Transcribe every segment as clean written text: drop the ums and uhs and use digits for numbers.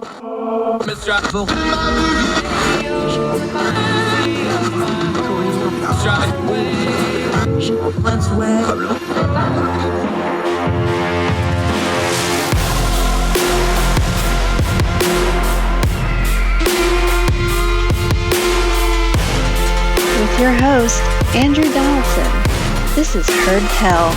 With your host, Andrew Donaldson. This is Heard Tell.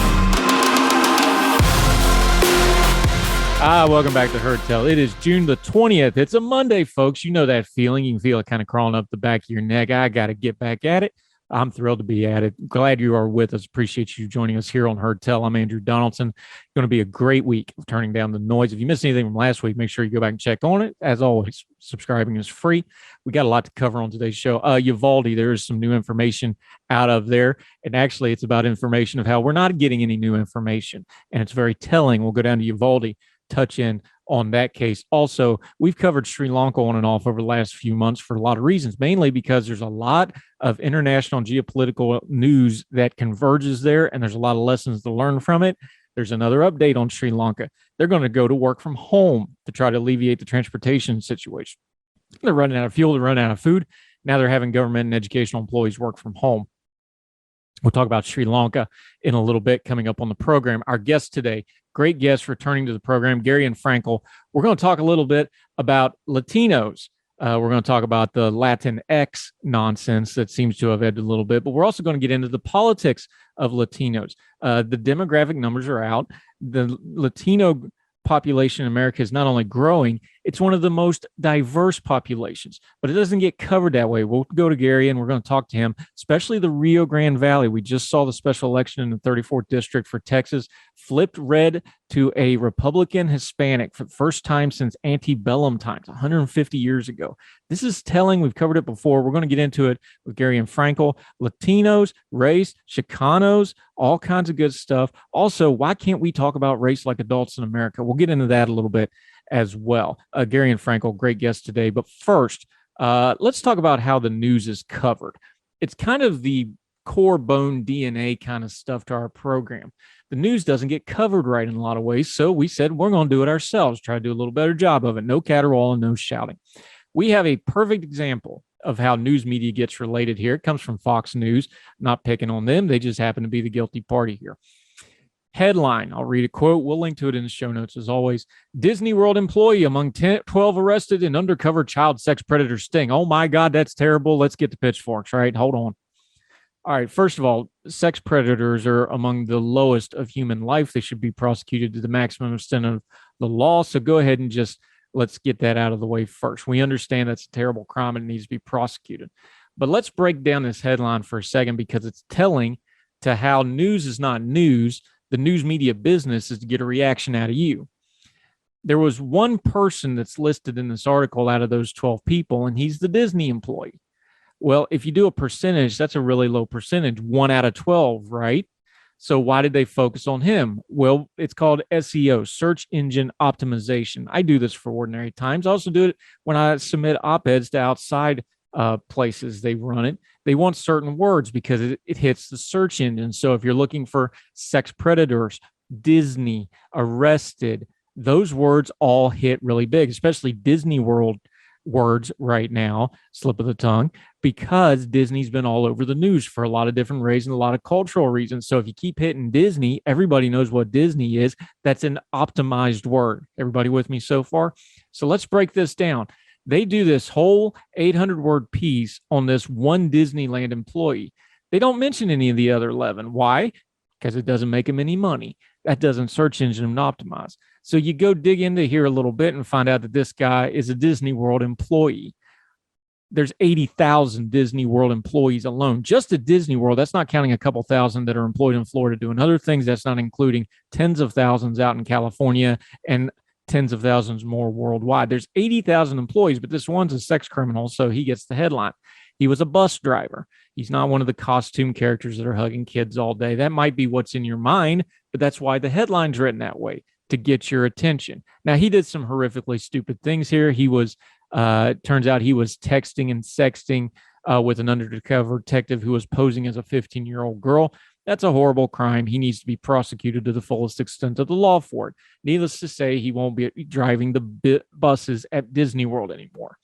Welcome back to Heard Tell. It is June the 20th. It's a Monday, folks. You know that feeling. You can feel it kind of crawling up the back of your neck. I got to get back at it. I'm thrilled to be at it. Glad you are with us. Appreciate you joining us here on Heard Tell. I'm Andrew Donaldson. Going to be a great week of turning down the noise. If you missed anything from last week, make sure you go back and check on it. As always, subscribing is free. We got a lot to cover on today's show. Uvalde, there is some new information out of there. And actually, it's about information of how we're not getting any new information. And it's very telling. We'll go down to Uvalde, touch in on that case. Also, we've covered Sri Lanka on and off over the last few months for a lot of reasons, mainly because there's a lot of international geopolitical news that converges there, and there's a lot of lessons to learn from it. There's another update on Sri Lanka. They're going to go to work from home to try to alleviate the transportation situation. They're running out of fuel, they're running out of food. Now they're having government and educational employees work from home. We'll talk about Sri Lanka in a little bit coming up on the program. Our guest today, great guest returning to the program, Garion Frankel. We're going to talk a little bit about Latinos. We're going to talk about the Latinx nonsense that seems to have ended a little bit, but we're also going to get into the politics of Latinos. The demographic numbers are out. The Latino population in America is not only growing, it's one of the most diverse populations, but it doesn't get covered that way. We'll go to Gary and we're going to talk to him, especially the Rio Grande Valley. We just saw the special election in the 34th district for Texas, flipped red to a Republican Hispanic for the first time since antebellum times, 150 years ago. This is telling. We've covered it before. We're going to get into it with Garion Frankel. Latinos, race, Chicanos, all kinds of good stuff. Also, why can't we talk about race like adults in America? We'll get into that a little bit as well. Garion Frankel, great guest today. But first, let's talk about how the news is covered. It's kind of the core bone DNA kind of stuff to our program. The news doesn't get covered right in a lot of ways, so we said we're going to do it ourselves, try to do a little better job of it. No caterwaul and no shouting. We have a perfect example of how news media gets related here. It comes from Fox News, not picking on them. They just happen to be the guilty party here. Headline, I'll read a quote. We'll link to it in the show notes as always. Disney World employee among 12 arrested in undercover child sex predator sting. Oh my God, that's terrible. Let's get the pitchforks, right? Hold on. All right, first of all, sex predators are among the lowest of human life. They should be prosecuted to the maximum extent of the law. So go ahead and just let's get that out of the way first. We understand that's a terrible crime and it needs to be prosecuted. But let's break down this headline for a second because it's telling to how news is not news. The news media business is to get a reaction out of you. There was one person that's listed in this article out of those 12 people, and he's the Disney employee. Well, if you do a percentage, that's a really low percentage, 1 out of 12, right? So why did they focus on him? Well, it's called SEO, search engine optimization. I do this for ordinary times. I also do it when I submit op-eds to outside places. They run it. They want certain words because it hits the search engine. So if you're looking for sex predators, Disney, arrested, those words all hit really big, especially Disney World words right now, slip of the tongue, because Disney's been all over the news for a lot of different reasons, a lot of cultural reasons. So if you keep hitting Disney, everybody knows what Disney is. That's an optimized word. Everybody with me so far? So let's break this down. They do this whole 800-word piece on this one Disneyland employee. They don't mention any of the other 11. Why? Because it doesn't make them any money. That doesn't search engine optimize. So you go dig into here a little bit and find out that this guy is a Disney World employee. There's 80,000 Disney World employees alone. Just at Disney World, that's not counting a couple thousand that are employed in Florida doing other things. That's not including tens of thousands out in California and tens of thousands more worldwide. There's 80,000 employees, but this one's a sex criminal, so he gets the headline. He was a bus driver. He's not one of the costume characters that are hugging kids all day. That might be what's in your mind, but that's why the headline's written that way, to get your attention. Now, he did some horrifically stupid things here. He was, turns out he was texting and sexting with an undercover detective who was posing as a 15-year-old girl. That's a horrible crime. He needs to be prosecuted to the fullest extent of the law for it. Needless to say, he won't be driving the buses at Disney World anymore.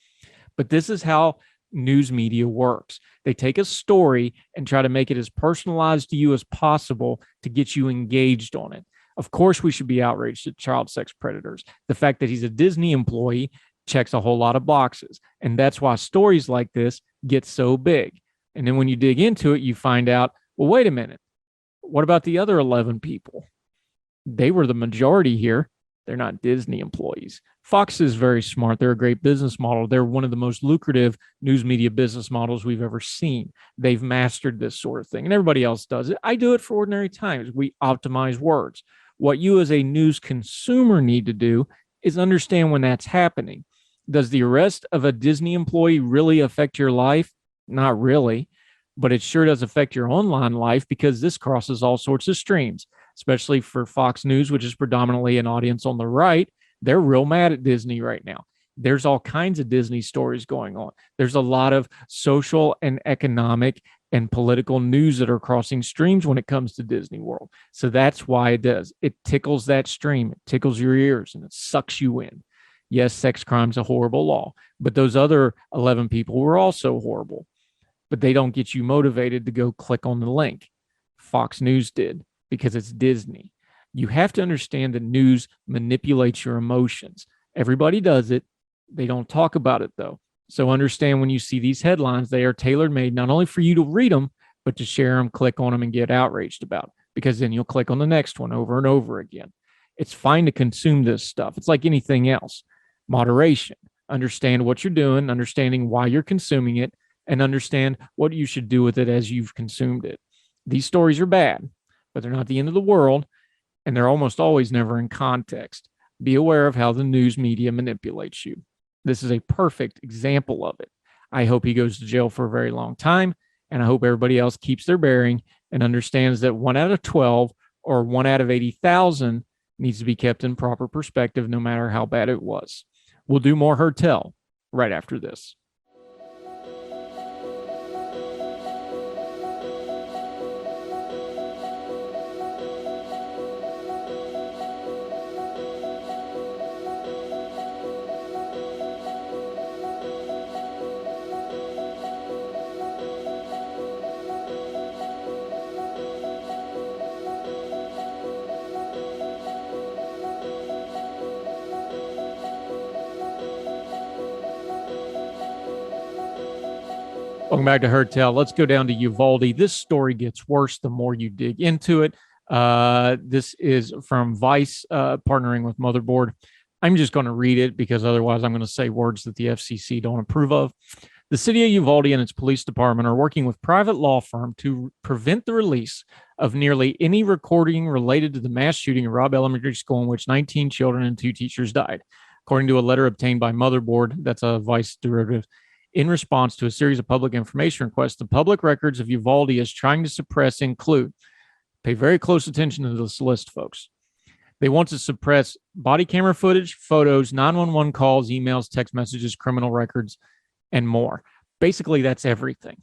But this is how news media works. They take a story and try to make it as personalized to you as possible to get you engaged on it. Of course, we should be outraged at child sex predators. The fact that he's a Disney employee checks a whole lot of boxes. And that's why stories like this get so big. And then when you dig into it, you find out, well, wait a minute. What about the other 11 people? They were the majority here. They're not Disney employees. Fox is very smart. They're a great business model. They're one of the most lucrative news media business models we've ever seen. They've mastered this sort of thing, and everybody else does it. I do it for ordinary times. We optimize words. What you as a news consumer need to do is understand when that's happening. Does the arrest of a Disney employee really affect your life? Not really, but it sure does affect your online life because this crosses all sorts of streams, especially for Fox News, which is predominantly an audience on the right. They're real mad at Disney right now. There's all kinds of Disney stories going on. There's a lot of social and economic and political news that are crossing streams when it comes to Disney World. So that's why it does. It tickles that stream. It tickles your ears and it sucks you in. Yes, sex crime's a horrible law, but those other 11 people were also horrible, but they don't get you motivated to go click on the link. Fox News did because it's Disney. You have to understand that news manipulates your emotions. Everybody does it. They don't talk about it, though. So understand when you see these headlines, they are tailor-made not only for you to read them, but to share them, click on them, and get outraged about, because then you'll click on the next one over and over again. It's fine to consume this stuff. It's like anything else. Moderation. Understand what you're doing, understanding why you're consuming it, and understand what you should do with it as you've consumed it. These stories are bad, but they're not the end of the world, and they're almost always never in context. Be aware of how the news media manipulates you. This is a perfect example of it. I hope he goes to jail for a very long time, and I hope everybody else keeps their bearing and understands that 1 out of 12 or 1 out of 80,000 needs to be kept in proper perspective no matter how bad it was. We'll do more Heard Tell right after this. Welcome back to Heard Tell. Let's go down to Uvalde. This story gets worse the more you dig into it. This is from Vice, partnering with Motherboard. I'm just going to read it because otherwise I'm going to say words that the FCC don't approve of. The city of Uvalde and its police department are working with private law firm to prevent the release of nearly any recording related to the mass shooting at Robb Elementary School in which 19 children and 2 teachers died. According to a letter obtained by Motherboard, that's a Vice derivative, in response to a series of public information requests, the public records of Uvalde is trying to suppress include, pay very close attention to this list, folks. They want to suppress body camera footage, photos, 911 calls, emails, text messages, criminal records, and more. Basically, that's everything.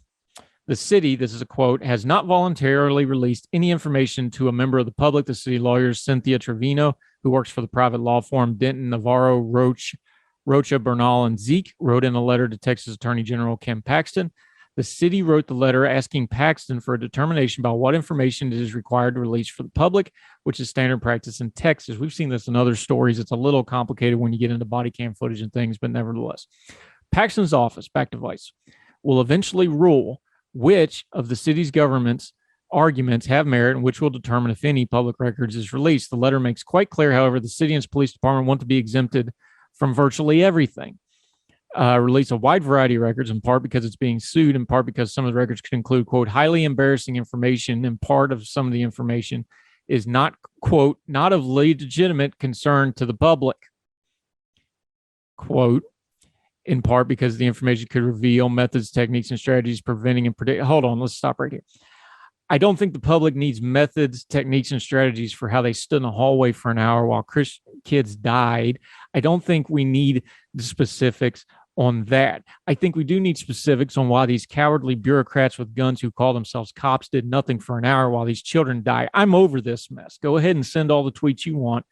The city, this is a quote, has not voluntarily released any information to a member of the public. The city lawyers, Cynthia Trevino, who works for the private law firm Denton, Navarro, Rocha, Bernal, and Zeke, wrote in a letter to Texas Attorney General Ken Paxton. The city wrote the letter asking Paxton for a determination about what information it is required to release for the public, which is standard practice in Texas. We've seen this in other stories. It's a little complicated when you get into body cam footage and things, but nevertheless. Paxton's office, back to Vice, will eventually rule which of the city's government's arguments have merit and which will determine if any public records is released. The letter makes quite clear, however, the city and its police department want to be exempted from virtually everything. Release a wide variety of records, in part because it's being sued, in part because some of the records could include, quote, highly embarrassing information, and part of some of the information is not, quote, not of legitimate concern to the public, quote, in part because the information could reveal methods, techniques, and strategies preventing and predict. Hold on, let's stop right here. I don't think the public needs methods, techniques, and strategies for how they stood in the hallway for an hour while kids died. I don't think we need the specifics on that. I think we do need specifics on why these cowardly bureaucrats with guns who call themselves cops did nothing for an hour while these children die. I'm over this mess. Go ahead and send all the tweets you want.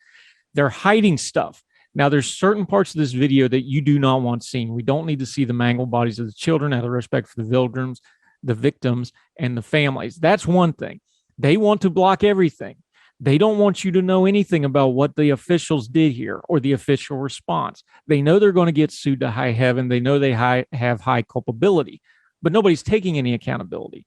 They're hiding stuff. Now, there's certain parts of this video that you do not want seen. We don't need to see the mangled bodies of the children out of respect for the victims, and the families. That's one thing. They want to block everything. They don't want you to know anything about what the officials did here or the official response. They know they're going to get sued to high heaven. They know they have high culpability, but nobody's taking any accountability.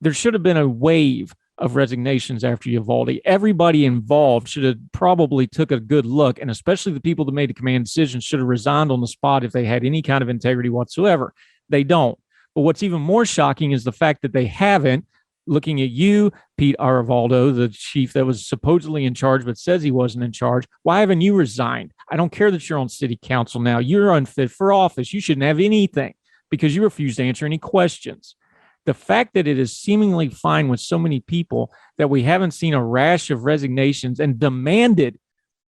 There should have been a wave of resignations after Uvalde. Everybody involved should have probably took a good look, and especially the people that made the command decisions should have resigned on the spot if they had any kind of integrity whatsoever. They don't. But what's even more shocking is the fact that they haven't. Looking at you, Pete Aravaldo, the chief that was supposedly in charge but says he wasn't in charge. Why haven't you resigned? I don't care that you're on city council now. You're unfit for office. You shouldn't have anything because you refuse to answer any questions. The fact that it is seemingly fine with so many people that we haven't seen a rash of resignations and demanded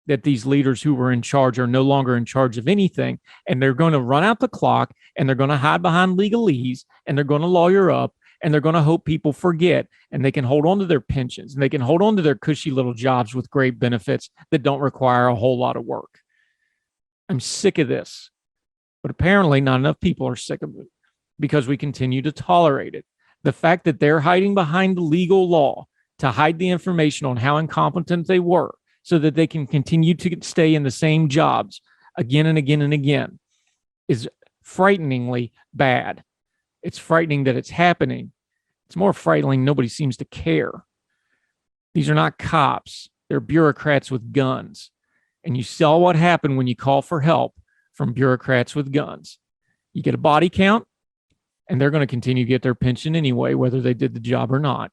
that these leaders who were in charge are no longer in charge of anything, and they're going to run out the clock, and they're going to hide behind legalese, and they're going to lawyer up, and they're going to hope people forget, and they can hold on to their pensions, and they can hold on to their cushy little jobs with great benefits that don't require a whole lot of work. I'm sick of this, but apparently not enough people are sick of it because we continue to tolerate it. The fact that they're hiding behind the legal law to hide the information on how incompetent they were so that they can continue to stay in the same jobs again and again and again is frighteningly bad. It's frightening that it's happening. It's more frightening nobody seems to care. These are not cops. They're bureaucrats with guns. And you saw what happened when you call for help from bureaucrats with guns. You get a body count, and they're going to continue to get their pension anyway, whether they did the job or not.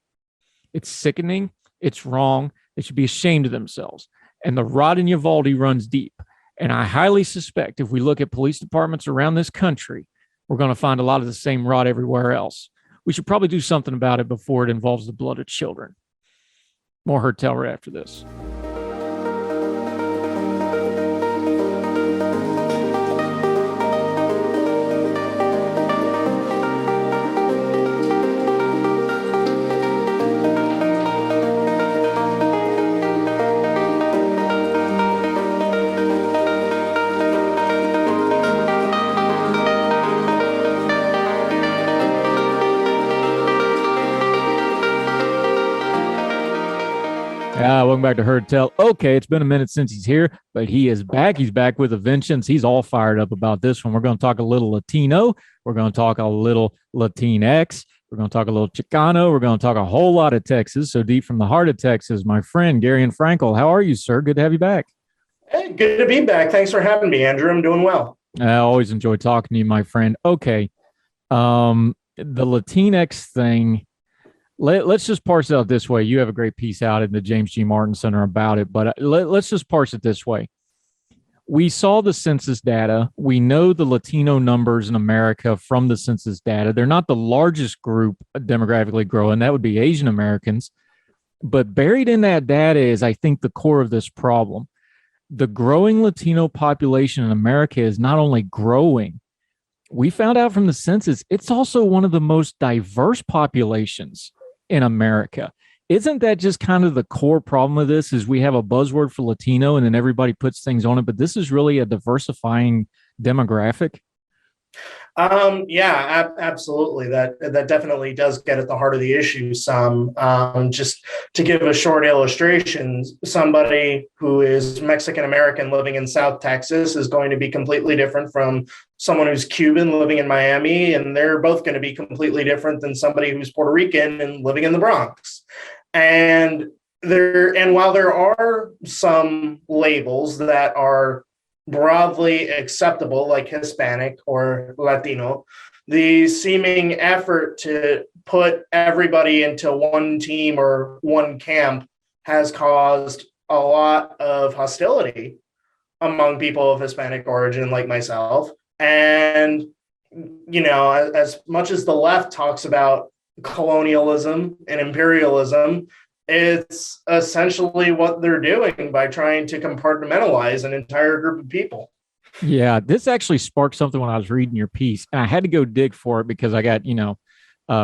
It's sickening. It's wrong. They should be ashamed of themselves. And the rot in Uvalde runs deep. And I highly suspect if we look at police departments around this country, we're going to find a lot of the same rot everywhere else. We should probably do something about it before it involves the blood of children. More Heard Tell right after this. Welcome back to Heard Tell. Okay, it's been a minute since he's here, but he is back. He's back with a vengeance. He's all fired up about this one. We're going to talk a little Latino. We're going to talk a little Latinx. We're going to talk a little Chicano. We're going to talk a whole lot of Texas. So deep from the heart of Texas, my friend, Garion Frankel. How are you, sir? Good to have you back. Hey, good to be back. Thanks for having me, Andrew. I'm doing well. I always enjoy talking to you, my friend. Okay. The Latinx thing. Let's just parse it out this way. You have a great piece out in the James G. Martin Center about it, but let's just parse it this way. We saw the census data. We know the Latino numbers in America from the census data. They're not the largest group demographically growing. That would be Asian Americans. But buried in that data is, I think, the core of this problem. The growing Latino population in America is not only growing. We found out from the census, it's also one of the most diverse populations in America. Isn't that just kind of the core problem of this is we have a buzzword for Latino and then everybody puts things on it, but this is really a diversifying demographic? Absolutely. That definitely does get at the heart of the issue some. Just to give a short illustration, somebody who is Mexican-American living in South Texas is going to be completely different from someone who's Cuban living in Miami, and they're both going to be completely different than somebody who's Puerto Rican and living in the Bronx. And while there are some labels that are broadly acceptable, like Hispanic or Latino, the seeming effort to put everybody into one team or one camp has caused a lot of hostility among people of Hispanic origin like myself. And, you know, as much as the left talks about colonialism and imperialism, it's essentially what they're doing by trying to compartmentalize an entire group of people. Yeah, this actually sparked something when I was reading your piece, and I had to go dig for it because I got,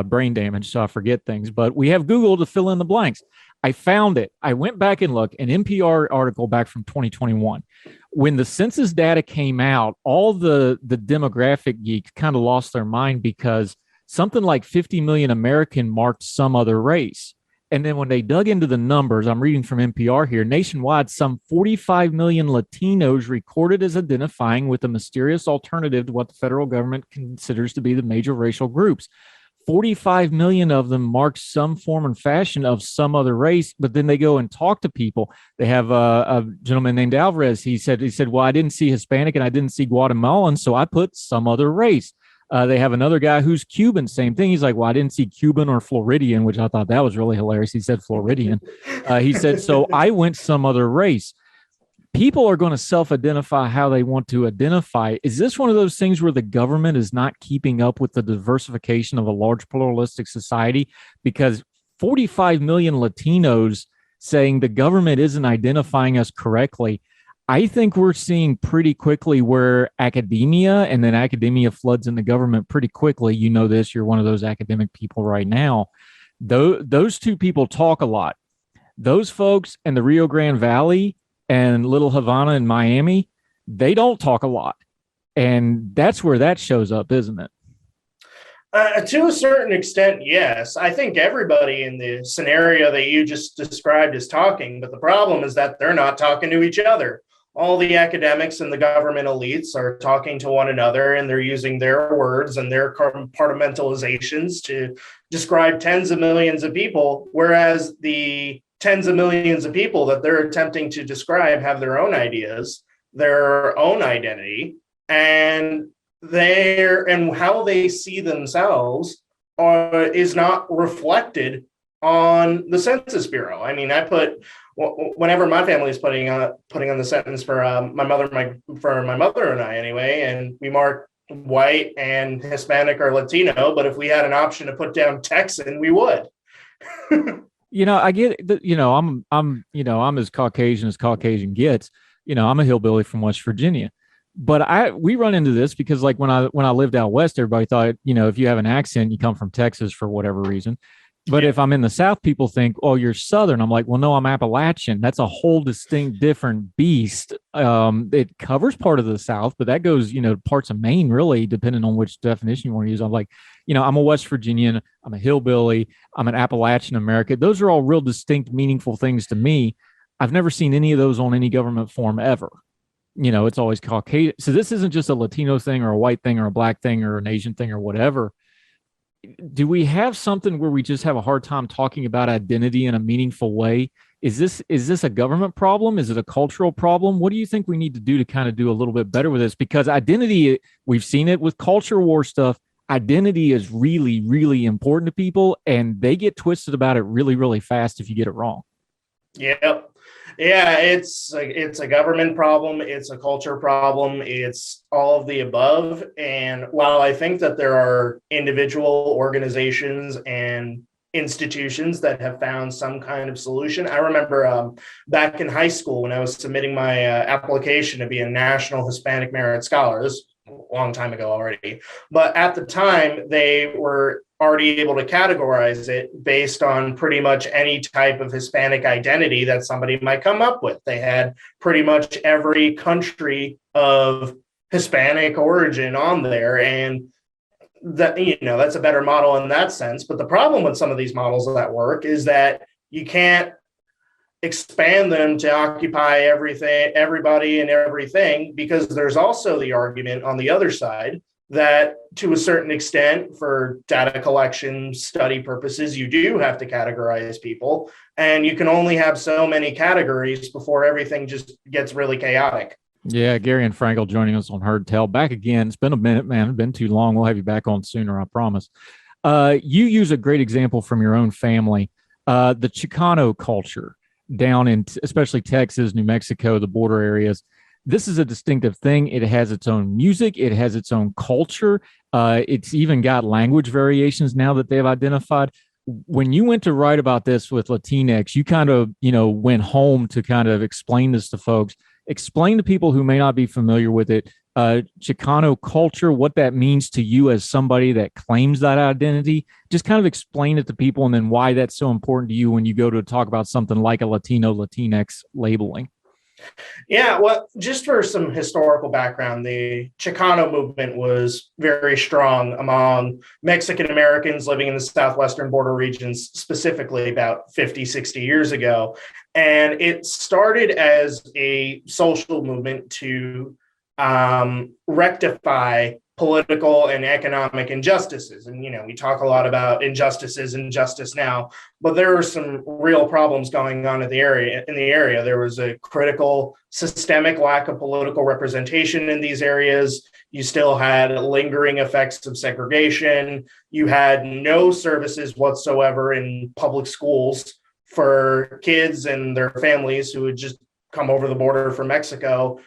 brain damage, so I forget things. But we have Google to fill in the blanks. I found it. I went back and looked, an NPR article back from 2021. When the census data came out, all the demographic geeks kind of lost their mind because something like 50 million American marked some other race. And then when they dug into the numbers, I'm reading from NPR here, nationwide, some 45 million Latinos recorded as identifying with a mysterious alternative to what the federal government considers to be the major racial groups. 45 million of them mark some form and fashion of some other race, but then they go and talk to people. They have a gentleman named Alvarez. He said, well, I didn't see Hispanic and I didn't see Guatemalan, so I put some other race. They have another guy who's Cuban, same thing. He's like, well, I didn't see Cuban or Floridian, which I thought that was really hilarious. He said Floridian. He said, so I went some other race. People are going to self-identify how they want to identify. Is this one of those things where the government is not keeping up with the diversification of a large pluralistic society? Because 45 million Latinos saying the government isn't identifying us correctly, I think we're seeing pretty quickly where academia and then academia floods in the government pretty quickly. You know this, you're one of those academic people right now. Those two people talk a lot. Those folks and the Rio Grande Valley and Little Havana and Miami, they don't talk a lot. And that's where that shows up, isn't it? To a certain extent, yes. I think everybody in the scenario that you just described is talking, but the problem is that they're not talking to each other. All the academics and the government elites are talking to one another, and they're using their words and their compartmentalizations to describe tens of millions of people, whereas the tens of millions of people that they're attempting to describe have their own ideas, their own identity, and how they see themselves is not reflected on the Census Bureau. I mean, whenever my family is putting on the sentence for my mother and I anyway, and we mark white and Hispanic or Latino, but if we had an option to put down Texan, we would. I get that, I'm as Caucasian gets. I'm a hillbilly from West Virginia. But we run into this because like when I lived out west, everybody thought, if you have an accent, you come from Texas for whatever reason. But if I'm in the South, people think, oh, you're Southern. I'm like, well, no, I'm Appalachian. That's a whole distinct different beast. It covers part of the South, but that goes, parts of Maine, really, depending on which definition you want to use. I'm like, I'm a West Virginian. I'm a hillbilly. I'm an Appalachian American. Those are all real distinct, meaningful things to me. I've never seen any of those on any government form ever. It's always Caucasian. So this isn't just a Latino thing or a white thing or a black thing or an Asian thing or whatever. Do we have something where we just have a hard time talking about identity in a meaningful way? Is this a government problem? Is it a cultural problem? What do you think we need to do to kind of do a little bit better with this? Because identity, we've seen it with culture war stuff. Identity is really, really important to people, and they get twisted about it really, really fast if you get it wrong. Yep. Yeah, it's a government problem. It's a culture problem. It's all of the above. And while I think that there are individual organizations and institutions that have found some kind of solution, I remember back in high school when I was submitting my application to be a National Hispanic Merit Scholar. This a long time ago already. But at the time, they were already able to categorize it based on pretty much any type of Hispanic identity that somebody might come up with. They had pretty much every country of Hispanic origin on there. And that's a better model in that sense. But the problem with some of these models that work is that you can't expand them to occupy everybody and everything, because there's also the argument on the other side that to a certain extent, for data collection study purposes, you do have to categorize people, and you can only have so many categories before everything just gets really chaotic. Yeah, Garion Frankel joining us on Heard Tell. Back again. It's been a minute, man. It's been too long. We'll have you back on sooner, I promise. You use a great example from your own family, the Chicano culture down in especially Texas, New Mexico, the border areas. This is a distinctive thing. It has its own music. It has its own culture. It's even got language variations now that they've identified. When you went to write about this with Latinx, you kind of, went home to kind of explain this to folks. Explain to people who may not be familiar with it, Chicano culture, what that means to you as somebody that claims that identity. Just kind of explain it to people, and then why that's so important to you when you go to talk about something like a Latino, Latinx labeling. Yeah, well, just for some historical background, the Chicano movement was very strong among Mexican Americans living in the southwestern border regions, specifically about 50, 60 years ago. And it started as a social movement to rectify political and economic injustices. And, we talk a lot about injustices and justice now, but there were some real problems going on in the area. There was a critical systemic lack of political representation in these areas. You still had lingering effects of segregation. You had no services whatsoever in public schools for kids and their families who had just come over the border from Mexico,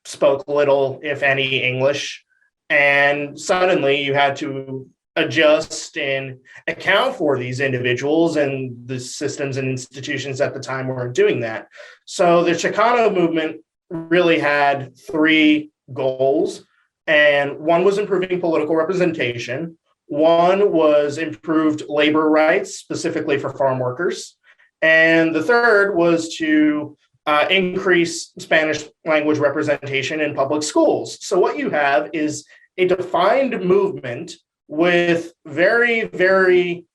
spoke little, if any, English. And suddenly you had to adjust and account for these individuals, and the systems and institutions at the time weren't doing that. So the Chicano movement really had three goals, and one was improving political representation. One was improved labor rights, specifically for farm workers. And the third was to increase Spanish language representation in public schools. So what you have is a defined movement with very, very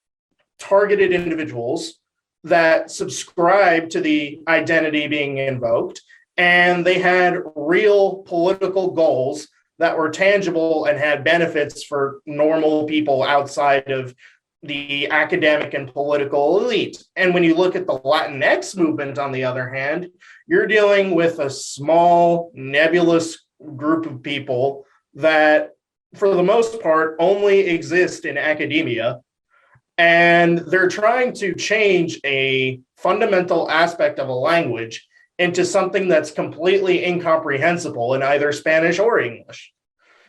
targeted individuals that subscribe to the identity being invoked, and they had real political goals that were tangible and had benefits for normal people outside of the academic and political elite. And when you look at the Latinx movement, on the other hand, you're dealing with a small, nebulous group of people that, for the most part, only exist in academia. And they're trying to change a fundamental aspect of a language into something that's completely incomprehensible in either Spanish or English.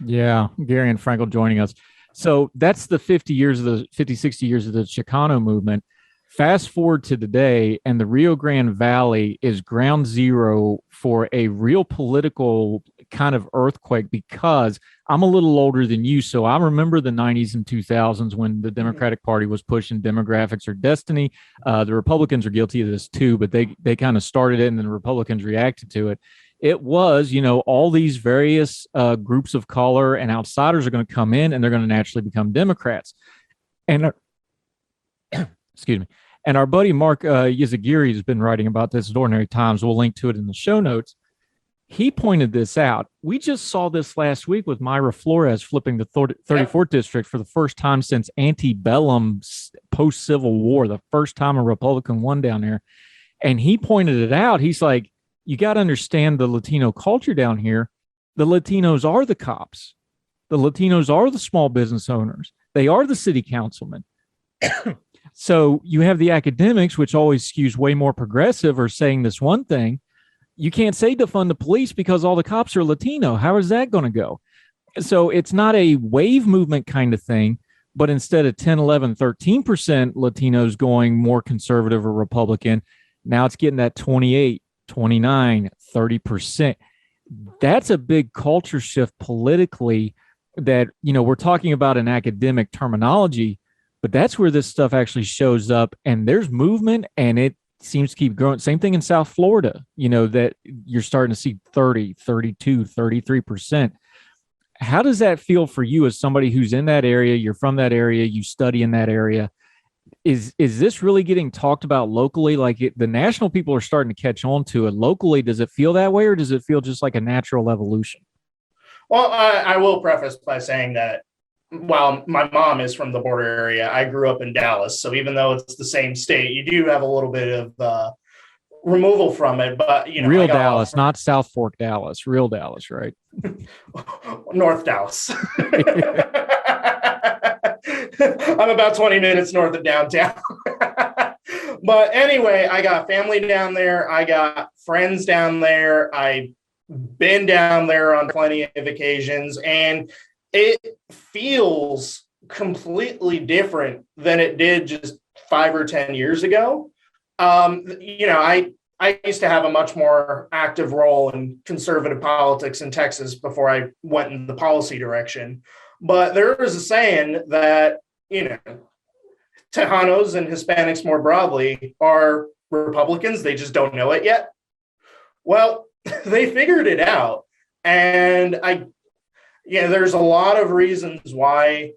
Yeah, Garion Frankel joining us. So that's the 60 years of the Chicano movement. Fast forward to today, and the Rio Grande Valley is ground zero for a real political kind of earthquake, because I'm a little older than you. So I remember the 90s and 2000s when the Democratic Party was pushing demographics or destiny. The Republicans are guilty of this too, but they kind of started it, and then the Republicans reacted to it. It was, all these various groups of color and outsiders are going to come in, and they're going to naturally become Democrats. And excuse me. And our buddy Mark Yazagiri has been writing about this at Ordinary Times. We'll link to it in the show notes. He pointed this out. We just saw this last week with Myra Flores flipping the 34th district for the first time since antebellum post-Civil War, the first time a Republican won down there. And he pointed it out. He's like, you got to understand the Latino culture down here. The Latinos are the cops. The Latinos are the small business owners. They are the city councilmen. So you have the academics, which always skews way more progressive, or saying this one thing. You can't say defund the police because all the cops are Latino. How is that going to go? So it's not a wave movement kind of thing, but instead of 10, 11, 13% Latinos going more conservative or Republican, now it's getting that 28, 29, 30%. That's a big culture shift politically that, we're talking about in academic terminology, but that's where this stuff actually shows up, and there's movement, and it seems to keep growing. Same thing in South Florida, that you're starting to see 30, 32, 33%. How does that feel for you as somebody who's in that area? You're from that area, you study in that area. Is this really getting talked about locally? Like the national people are starting to catch on to it. Locally, does it feel that way, or does it feel just like a natural evolution? Well, I will preface by saying that while my mom is from the border area, I grew up in Dallas. So even though it's the same state, you do have a little bit of removal from it. But, real Dallas, not South Fork, Dallas, real Dallas, right? North Dallas. I'm about 20 minutes north of downtown. But anyway, I got family down there. I got friends down there. I've been down there on plenty of occasions, and it feels completely different than it did just 5 or 10 years ago. I I used to have a much more active role in conservative politics in Texas before I went in the policy direction. But there is a saying that, Tejanos and Hispanics more broadly are Republicans. They just don't know it yet. Well, they figured it out. And there's a lot of reasons why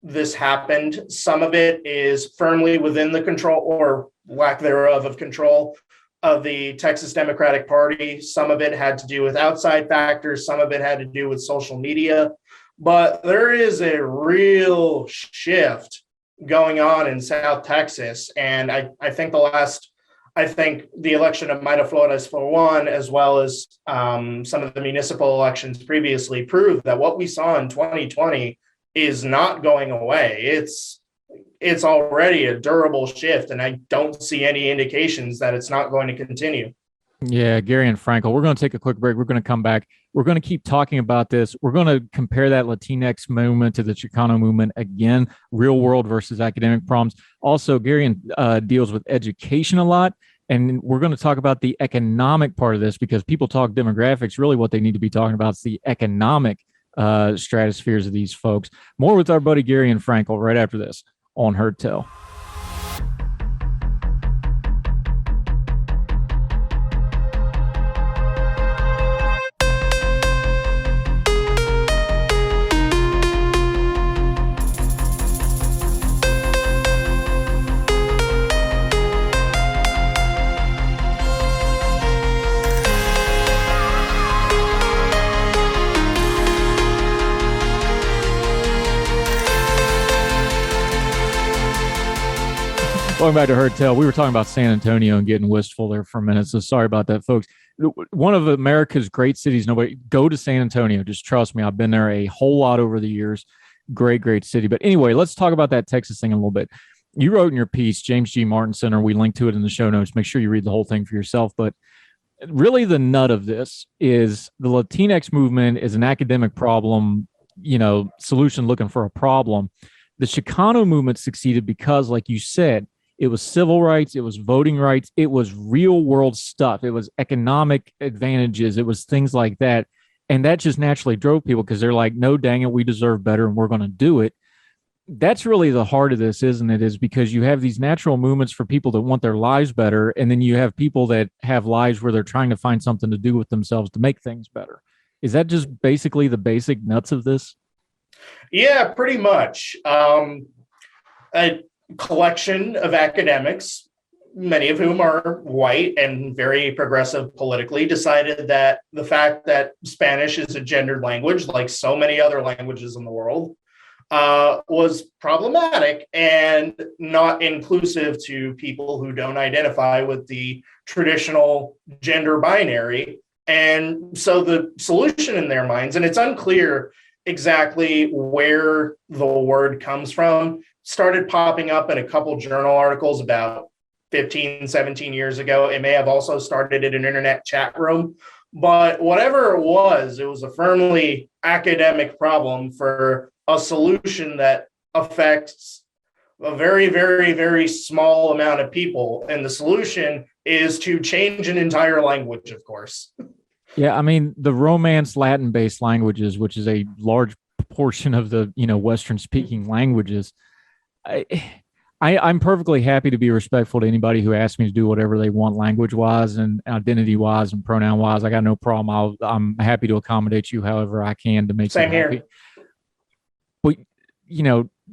this happened. Some of it is firmly within the control or lack thereof of control of the Texas Democratic Party. Some of it had to do with outside factors. Some of it had to do with social media. But there is a real shift going on in South Texas. And I think the election of Mayra Flores for one, as well as some of the municipal elections previously, proved that what we saw in 2020 is not going away. It's already a durable shift, and I don't see any indications that it's not going to continue. Yeah, Gary and Frankel, we're going to take a quick break. We're going to come back. We're going to keep talking about this. We're going to compare that Latinx movement to the Chicano movement again, real world versus academic problems. Also, Gary deals with education a lot. And we're going to talk about the economic part of this because people talk demographics. Really, what they need to be talking about is the economic stratospheres of these folks. More with our buddy Gary and Frankel right after this on Heard Tell. Welcome back to Heard Tell. We were talking about San Antonio and getting wistful there for a minute, so sorry about that, folks. One of America's great cities. Nobody go to San Antonio. Just trust me. I've been there a whole lot over the years. Great city. But anyway, let's talk about that Texas thing a little bit. You wrote in your piece, James G. Martin Center. We linked to it in the show notes. Make sure you read the whole thing for yourself. But really, the nut of this is the Latinx movement is an academic problem, solution looking for a problem. The Chicano movement succeeded because, like you said, it was civil rights, it was voting rights, it was real world stuff, it was economic advantages, it was things like that. And that just naturally drove people because they're like, no, dang it, we deserve better and we're going to do it. That's really the heart of this, isn't it? Is because you have these natural movements for people that want their lives better. And then you have people that have lives where they're trying to find something to do with themselves to make things better. Is that just basically the basic nuts of this? Yeah, pretty much. A collection of academics, many of whom are white and very progressive politically, decided that the fact that Spanish is a gendered language, like so many other languages in the world, was problematic and not inclusive to people who don't identify with the traditional gender binary. And so the solution in their minds, and it's unclear exactly where the word comes from, started popping up in a couple journal articles about 15, 17 years ago. It may have also started in an internet chat room, but whatever it was a firmly academic problem for a solution that affects a very, very, very small amount of people. And the solution is to change an entire language, of course. Yeah, I mean, the Romance Latin-based languages, which is a large portion of the, Western-speaking languages, I'm perfectly happy to be respectful to anybody who asks me to do whatever they want language-wise and identity-wise and pronoun-wise. I got no problem. I'm happy to accommodate you however I can to make you happy. Same here. But,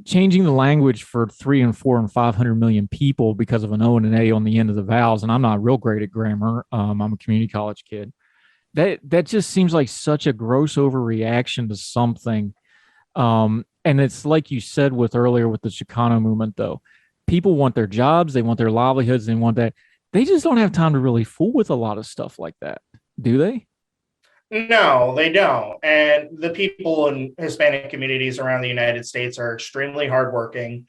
changing the language for 3 and 4 and 500 million people because of an O and an A on the end of the vowels, and I'm not real great at grammar. I'm a community college kid. That just seems like such a gross overreaction to something. And it's like you said earlier with the Chicano movement, though. People want their jobs, they want their livelihoods, they want that. They just don't have time to really fool with a lot of stuff like that, do they? No, they don't. And the people in Hispanic communities around the United States are extremely hardworking,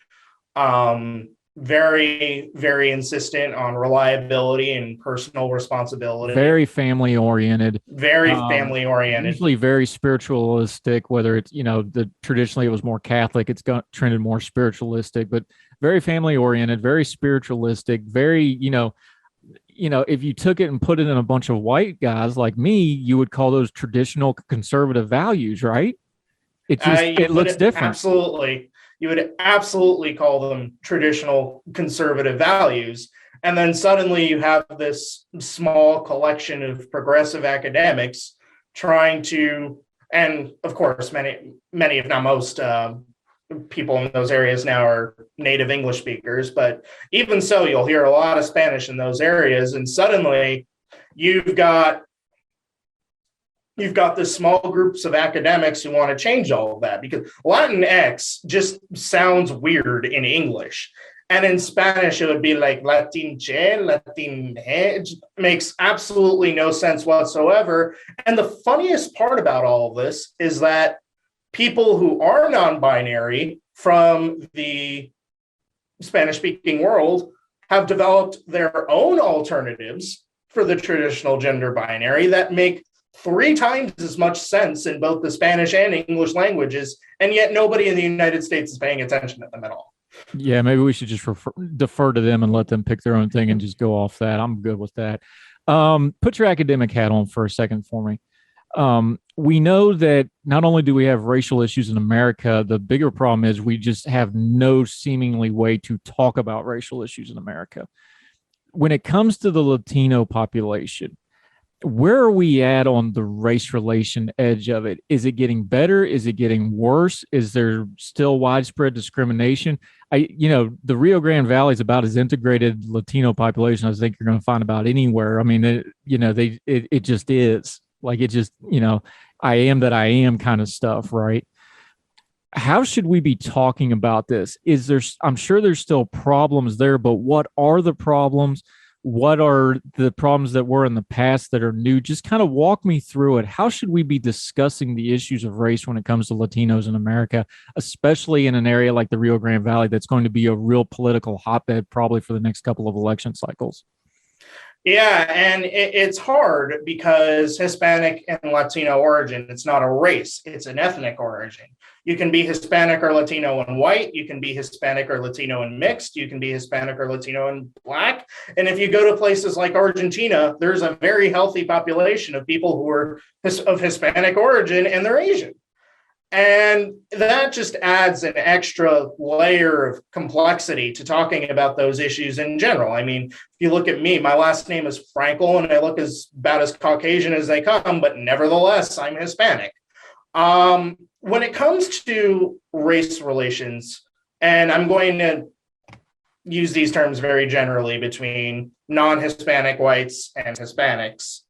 very, very insistent on reliability and personal responsibility. Very family oriented. Usually very spiritualistic, whether it's, traditionally it was more Catholic, it's trended more spiritualistic, but very family oriented, very spiritualistic, very, if you took it and put it in a bunch of white guys like me, you would call those traditional conservative values, right? It looks different. Absolutely. You would absolutely call them traditional conservative values. And then suddenly you have this small collection of progressive academics trying to, and of course, many, if not most, people in those areas now are native English speakers, but even so, you'll hear a lot of Spanish in those areas. And suddenly you've got this small groups of academics who want to change all of that, because Latinx just sounds weird in English. And in Spanish, it would be like Latinche, Latinhe, makes absolutely no sense whatsoever. And the funniest part about all of this is that people who are non-binary from the Spanish-speaking world have developed their own alternatives for the traditional gender binary that make 3 times as much sense in both the Spanish and English languages, and yet nobody in the United States is paying attention to them at all. Yeah, maybe we should just defer to them and let them pick their own thing and just go off that. I'm good with that. Put your academic hat on for a second for me. We know that not only do we have racial issues in America, the bigger problem is we just have no seemingly way to talk about racial issues in America. When it comes to the Latino population, where are we at on the race relation edge of it? Is it getting better? Is it getting worse? Is there still widespread discrimination? The Rio Grande Valley is about as integrated Latino population as I think you're going to find about anywhere. I mean, it just is. Like, it just, I am that I am kind of stuff, right? How should we be talking about this? I'm sure there's still problems there, but what are the problems? What are the problems that were in the past that are new? Just kind of walk me through it. How should we be discussing the issues of race when it comes to Latinos in America, especially in an area like the Rio Grande Valley that's going to be a real political hotbed probably for the next couple of election cycles? Yeah, and it's hard because Hispanic and Latino origin, it's not a race, it's an ethnic origin. You can be Hispanic or Latino and white, you can be Hispanic or Latino and mixed, you can be Hispanic or Latino and black. And if you go to places like Argentina, there's a very healthy population of people who are of Hispanic origin and they're Asian. And that just adds an extra layer of complexity to talking about those issues in general. I mean, if you look at me, my last name is Frankel, and I look about as Caucasian as they come, but nevertheless, I'm Hispanic. When it comes to race relations, and I'm going to use these terms very generally between non-Hispanic whites and Hispanics,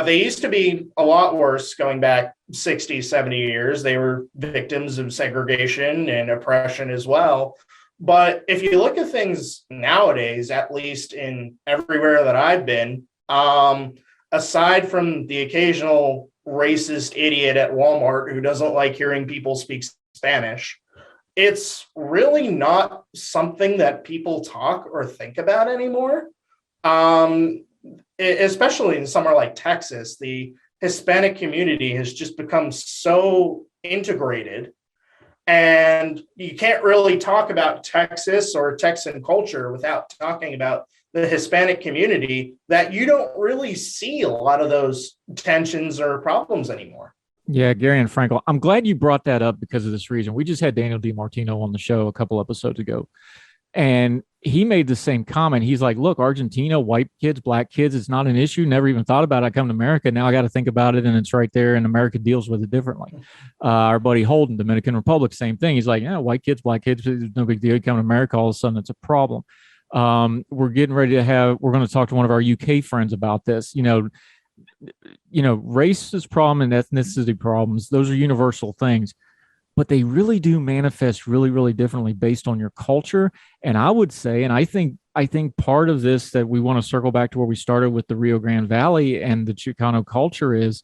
they used to be a lot worse going back 60, 70 years. They were victims of segregation and oppression as well. But if you look at things nowadays, at least in everywhere that I've been, aside from the occasional racist idiot at Walmart who doesn't like hearing people speak Spanish, it's really not something that people talk or think about anymore. Especially in somewhere like Texas, the Hispanic community has just become so integrated, and you can't really talk about Texas or Texan culture without talking about the Hispanic community, that you don't really see a lot of those tensions or problems anymore. Yeah, Garion Frankel, I'm glad you brought that up because of this reason. We just had Daniel DiMartino on the show a couple episodes ago, and he made the same comment. He's like, look, Argentina, white kids, black kids, it's not an issue. Never even thought about it. I come to America. Now I got to think about it. And it's right there. And America deals with it differently. Our buddy Holden, Dominican Republic, same thing. He's like, yeah, white kids, black kids, no big deal. You come to America, all of a sudden it's a problem. We're getting ready to we're going to talk to one of our UK friends about this. Racist problem and ethnicity problems, those are universal things, but they really do manifest really, really differently based on your culture. And I would say, and I think part of this that we want to circle back to where we started with the Rio Grande Valley and the Chicano culture is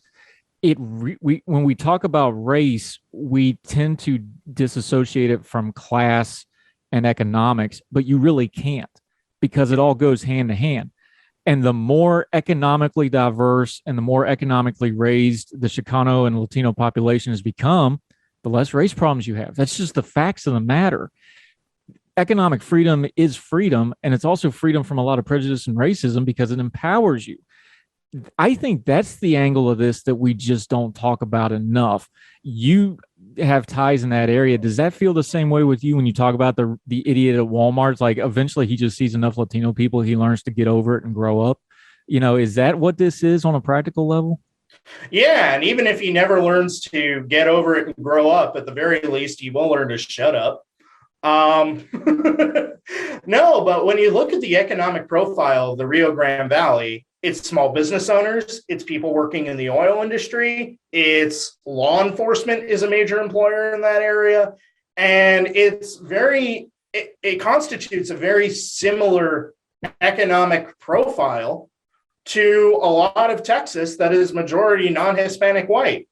when we talk about race, we tend to disassociate it from class and economics, but you really can't, because it all goes hand to hand. And the more economically diverse and the more economically raised the Chicano and Latino population has become, the less race problems you have. That's just the facts of the matter. economic freedom is freedom, and it's also freedom from a lot of prejudice and racism because it empowers you. I think that's the angle of this that we just don't talk about enough. You have ties in that area. Does that feel the same way with you when you talk about the idiot at Walmart? It's like eventually he just sees enough Latino people, he learns to get over it and grow up. Is that what this is on a practical level? Yeah, and even if he never learns to get over it and grow up, at the very least, he will learn to shut up. No, but when you look at the economic profile of the Rio Grande Valley, it's small business owners, it's people working in the oil industry, it's law enforcement is a major employer in that area, and it constitutes a very similar economic profile to a lot of Texas that is majority non-Hispanic white.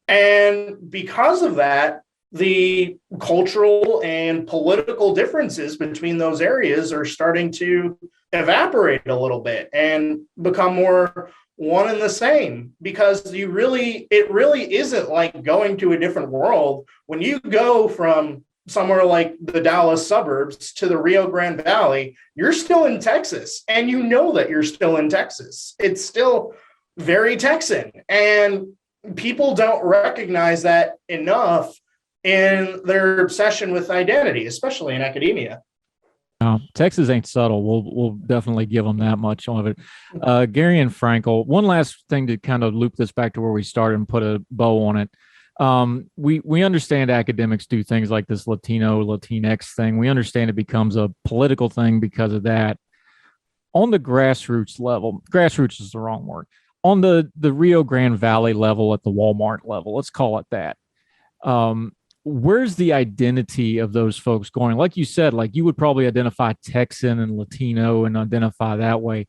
And because of that, the cultural and political differences between those areas are starting to evaporate a little bit and become more one and the same, because it really isn't like going to a different world. When you go from somewhere like the Dallas suburbs to the Rio Grande Valley, you're still in Texas, and you know that you're still in Texas. It's still very Texan, and people don't recognize that enough in their obsession with identity, especially in academia. Texas ain't subtle. We'll definitely give them that much of it. Garion Frankel, one last thing to kind of loop this back to where we started and put a bow on it. We understand academics do things like this Latino, Latinx thing. We understand it becomes a political thing because of that. On the grassroots level, grassroots is the wrong word. On the Rio Grande Valley level, at the Walmart level, let's call it that. Where's the identity of those folks going? Like you said, like you would probably identify Texan and Latino and identify that way.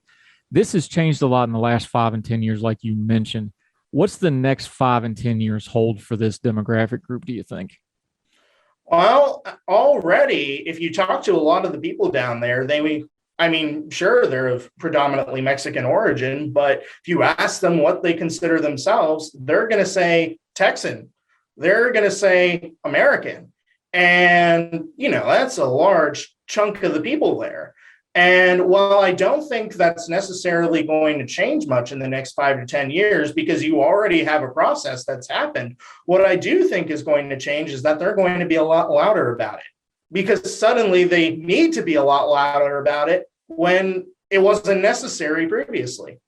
This has changed a lot in the last 5 and 10 years, like you mentioned. What's the next 5 and 10 years hold for this demographic group, do you think? Well, already, if you talk to a lot of the people down there, sure, they're of predominantly Mexican origin, but if you ask them what they consider themselves, they're going to say Texan. They're going to say American. And, that's a large chunk of the people there. And while I don't think that's necessarily going to change much in the next 5 to 10 years, because you already have a process that's happened, what I do think is going to change is that they're going to be a lot louder about it, because suddenly they need to be a lot louder about it when it wasn't necessary previously.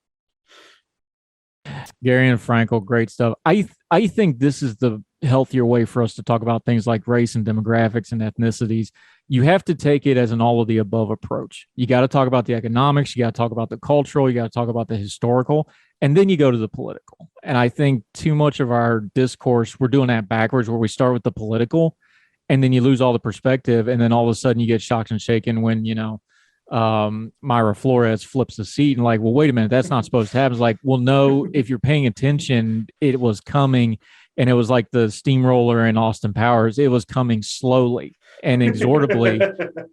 Garion Frankel, great stuff. I think this is the healthier way for us to talk about things like race and demographics and ethnicities. You have to take it as an all of the above approach. You got to talk about the economics, you got to talk about the cultural, you got to talk about the historical, and then you go to the political. And I think too much of our discourse, we're doing that backwards, where we start with the political and then you lose all the perspective. And then all of a sudden you get shocked and shaken when, Myra Flores flips the seat and like, well, wait a minute, that's not supposed to happen. It's like, well, no, if you're paying attention, it was coming. And it was like the steamroller in Austin Powers. It was coming slowly and inexorably,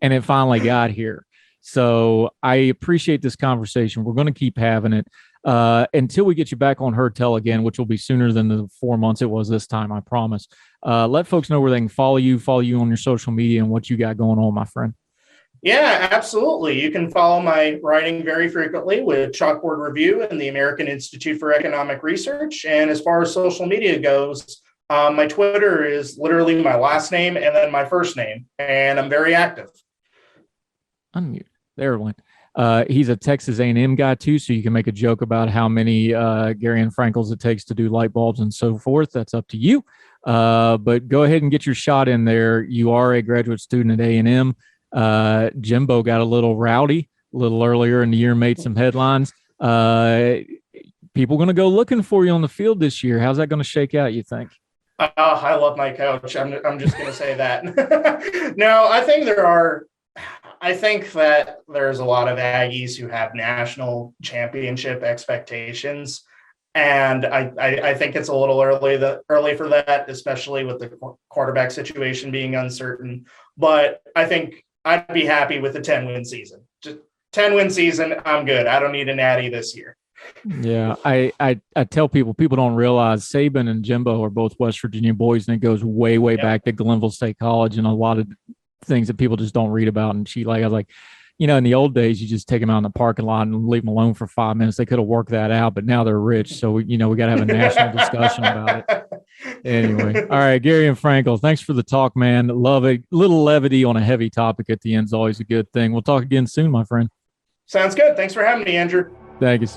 and it finally got here. So I appreciate this conversation. We're going to keep having it until we get you back on Heard Tell again, which will be sooner than the 4 months it was this time, I promise. Let folks know where they can follow you on your social media and what you got going on, my friend. Yeah, absolutely. You can follow my writing very frequently with Chalkboard Review and the American Institute for Economic Research. And as far as social media goes, my Twitter is literally my last name and then my first name, and I'm very active. Unmute. There it went. He's a Texas A&M guy too, so you can make a joke about how many Garion Frankels it takes to do light bulbs and so forth. That's up to you. But go ahead and get your shot in there. You are a graduate student at A&M. Jimbo got a little rowdy a little earlier in the year, made some headlines. People going to go looking for you on the field this year. How's that going to shake out, you think? I love my coach. I'm just going to say that. No, I think that there's a lot of Aggies who have national championship expectations. And I think it's a little early for that, especially with the quarterback situation being uncertain. But I think I'd be happy with a 10-win season. Just 10-win season, I'm good. I don't need a natty this year. Yeah, I tell people don't realize Saban and Jimbo are both West Virginia boys, and it goes way back to Glenville State College, and a lot of things that people just don't read about. And I was like, in the old days, you just take them out in the parking lot and leave them alone for 5 minutes. They could have worked that out, but now they're rich. So, we got to have a national discussion about it. Anyway. All right, Garion Frankel, thanks for the talk, man. Love it. Little levity on a heavy topic at the end is always a good thing. We'll talk again soon, my friend. Sounds good. Thanks for having me, Andrew. Thank you.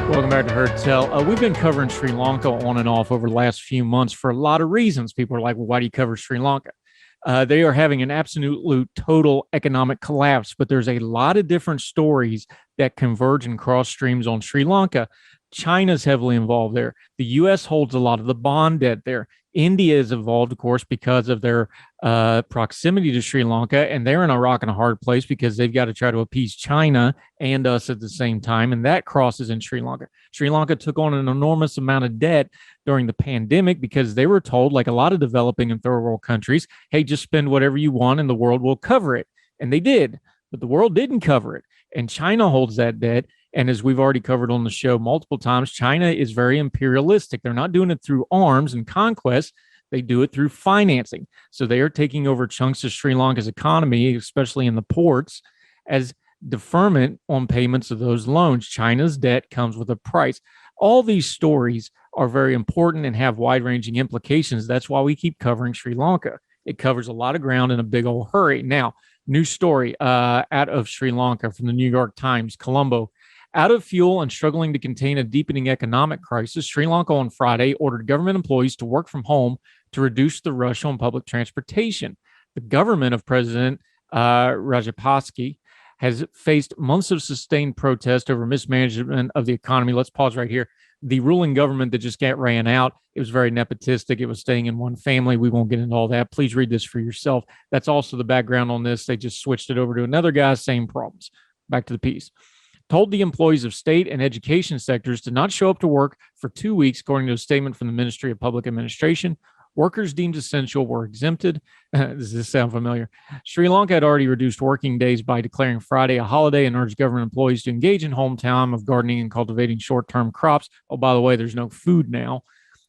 Welcome back to Heard Tell. We've been covering Sri Lanka on and off over the last few months for a lot of reasons. People are like, well, why do you cover Sri Lanka? They are having an absolute total economic collapse, but there's a lot of different stories that converge and cross streams on Sri Lanka. China's heavily involved there. The U.S. holds a lot of the bond debt there. India is involved, of course, because of their proximity to Sri Lanka, and they're in a rock and a hard place because they've got to try to appease China and us at the same time, and that crosses in Sri Lanka. Sri Lanka took on an enormous amount of debt during the pandemic because they were told, like a lot of developing and third world countries, hey, just spend whatever you want and the world will cover it. And they did, but the world didn't cover it. And China holds that debt. And as we've already covered on the show multiple times, China is very imperialistic. They're not doing it through arms and conquest. They do it through financing. So they are taking over chunks of Sri Lanka's economy, especially in the ports, as deferment on payments of those loans. China's debt comes with a price. All these stories are very important and have wide-ranging implications. That's why we keep covering Sri Lanka. It covers a lot of ground in a big old hurry. Now, new story out of Sri Lanka from the New York Times, Colombo. Out of fuel and struggling to contain a deepening economic crisis, Sri Lanka on Friday ordered government employees to work from home to reduce the rush on public transportation. The government of President Rajapaksa has faced months of sustained protest over mismanagement of the economy. Let's pause right here. The ruling government that just got ran out, it was very nepotistic. It was staying in one family. We won't get into all that. Please read this for yourself. That's also the background on this. They just switched it over to another guy, same problems. Back to the piece. Told the employees of state and education sectors to not show up to work for 2 weeks, according to a statement from the Ministry of Public Administration. Workers deemed essential were exempted. Does this sound familiar? Sri Lanka had already reduced working days by declaring Friday a holiday and urged government employees to engage in home time of gardening and cultivating short-term crops. Oh, by the way, there's no food now.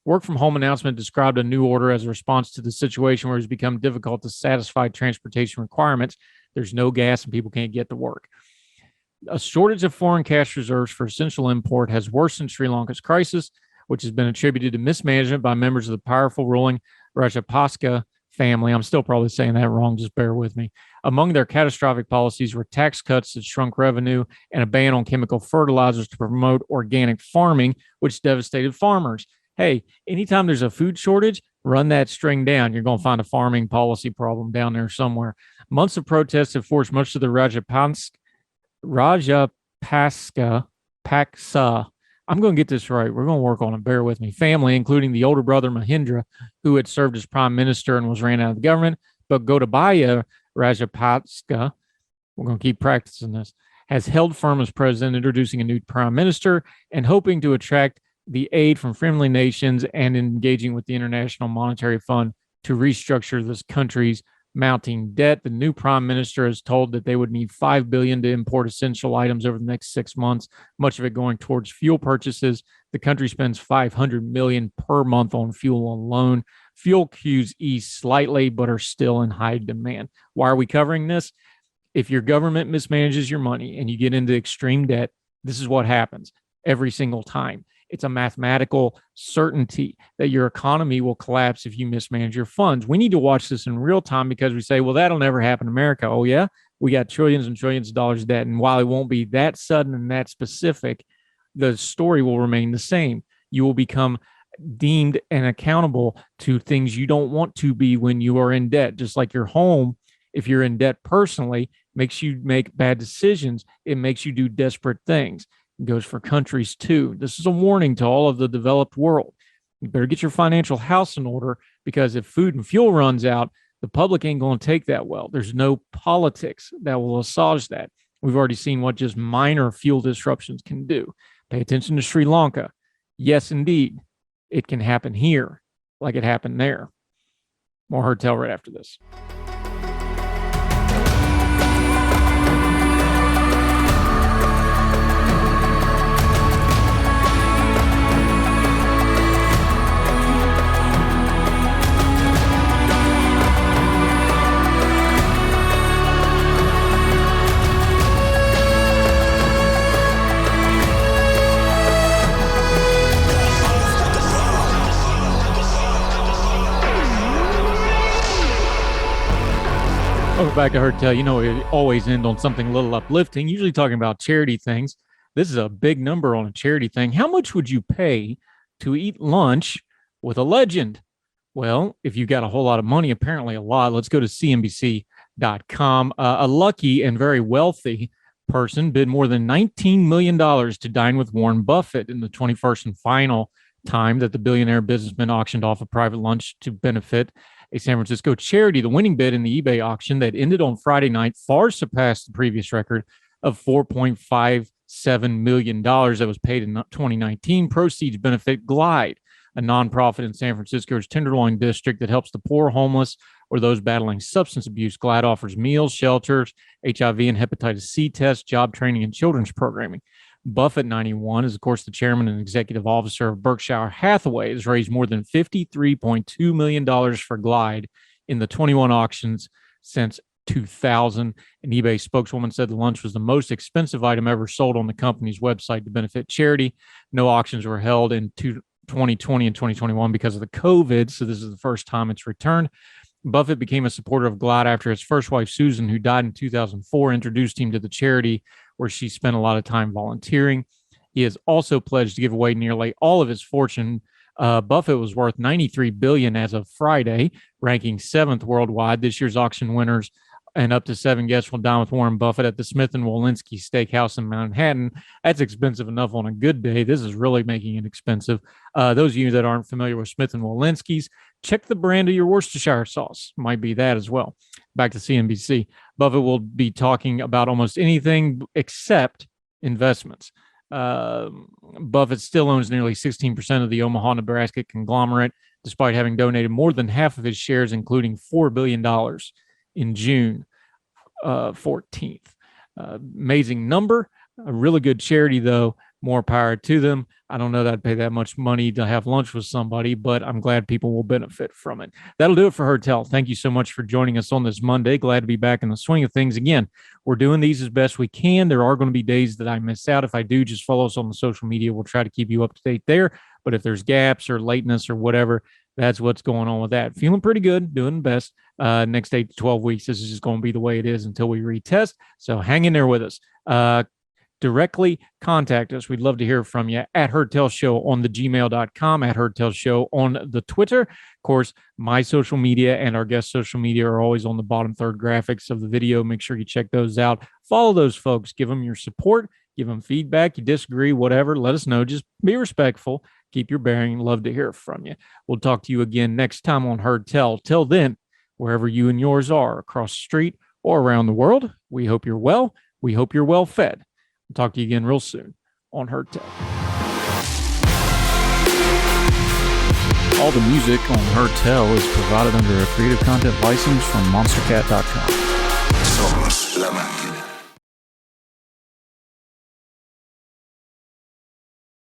Work from home announcement described a new order as a response to the situation where it's become difficult to satisfy transportation requirements. There's no gas and people can't get to work. A shortage of foreign cash reserves for essential import has worsened Sri Lanka's crisis, which has been attributed to mismanagement by members of the powerful ruling Rajapaksa family. I'm still probably saying that wrong. Just bear with me. Among their catastrophic policies were tax cuts that shrunk revenue and a ban on chemical fertilizers to promote organic farming, which devastated farmers. Hey, anytime there's a food shortage, run that string down. You're going to find a farming policy problem down there somewhere. Months of protests have forced much of the Rajapaksa, I'm going to get this right. We're going to work on it. Bear with me. Family, including the older brother Mahindra, who had served as prime minister and was ran out of the government. But Gotabaya Rajapaksa, we're going to keep practicing this, has held firm as president, introducing a new prime minister and hoping to attract the aid from friendly nations and engaging with the International Monetary Fund to restructure this country's mounting debt. The new prime minister is told that they would need $5 billion to import essential items over the next 6 months, much of it going towards fuel purchases. The country spends $500 million per month on fuel alone. Fuel queues ease slightly, but are still in high demand. Why are we covering this? If your government mismanages your money and you get into extreme debt, this is what happens every single time. It's a mathematical certainty that your economy will collapse if you mismanage your funds. We need to watch this in real time because we say, well, that'll never happen in America. Oh, yeah? We got trillions and trillions of dollars of debt. And while it won't be that sudden and that specific, the story will remain the same. You will become deemed and accountable to things you don't want to be when you are in debt. Just like your home, if you're in debt personally, makes you make bad decisions. It makes you do desperate things. It goes for countries too. This is a warning to all of the developed world. You better get your financial house in order because if food and fuel runs out, The public ain't going to take that well. There's no politics that will assuage that. We've already seen what just minor fuel disruptions can do. Pay attention to Sri Lanka. Yes, indeed, it can happen here like it happened there. More Heard Tell right after this. Welcome back to Heard Tell. You know, we always end on something a little uplifting, usually talking about charity things. This is a big number on a charity thing. How much would you pay to eat lunch with a legend? Well, if you got a whole lot of money, apparently a lot, let's go to CNBC.com. A lucky and very wealthy person bid more than $19 million to dine with Warren Buffett in the 21st and final time that the billionaire businessman auctioned off a private lunch to benefit a San Francisco charity. The winning bid in the eBay auction that ended on Friday night far surpassed the previous record of $4.57 million that was paid in 2019. Proceeds benefit Glide, a nonprofit in San Francisco's Tenderloin district that helps the poor, homeless, or those battling substance abuse. Glide offers meals, shelters, HIV and hepatitis C tests, job training, and children's programming. Buffett, 91, is, of course, the chairman and executive officer of Berkshire Hathaway, has raised more than $53.2 million for Glide in the 21 auctions since 2000. An eBay spokeswoman said the lunch was the most expensive item ever sold on the company's website to benefit charity. No auctions were held in 2020 and 2021 because of the COVID, so this is the first time it's returned. Buffett became a supporter of Glide after his first wife, Susan, who died in 2004, introduced him to the charity where she spent a lot of time volunteering. He has also pledged to give away nearly all of his fortune. Buffett was worth $93 billion as of Friday, ranking 7th worldwide. This year's auction winners and up to 7 guests will dine with Warren Buffett at the Smith & Wollensky Steakhouse in Manhattan. That's expensive enough on a good day. This is really making it expensive. Those of you that aren't familiar with Smith & Wollensky's, check the brand of your Worcestershire sauce. Might be that as well. Back to CNBC. Buffett will be talking about almost anything except investments. Buffett still owns nearly 16% of the Omaha, Nebraska conglomerate, despite having donated more than half of his shares, including $4 billion in June 14th. Amazing number. A really good charity, though. More power to them. I don't know that I'd pay that much money to have lunch with somebody, but I'm glad people will benefit from it. That'll do it for Heard Tell. Thank you so much for joining us on this Monday. Glad to be back in the swing of things again. We're doing these as best we can. There are going to be days that I miss out. If I do, just follow us on the social media. We'll try to keep you up to date there. But if there's gaps or lateness or whatever, that's what's going on with that. Feeling pretty good, doing the best. Next 8 to 12 weeks, this is just going to be the way it is until we retest. So hang in there with us. Directly contact us. We'd love to hear from you at Heard Tell Show on the gmail.com, at Heard Tell Show on the Twitter. Of course, my social media and our guest social media are always on the bottom third graphics of the video. Make sure you check those out. Follow those folks. Give them your support. Give them feedback. You disagree, whatever. Let us know. Just be respectful. Keep your bearing. Love to hear from you. We'll talk to you again next time on Heard Tell. Till then, wherever you and yours are, across the street or around the world, we hope you're well. We hope you're well fed. We'll talk to you again real soon on Heard Tell. All the music on Heard Tell is provided under a Creative Content license from monstercat.com. Somos la máquina.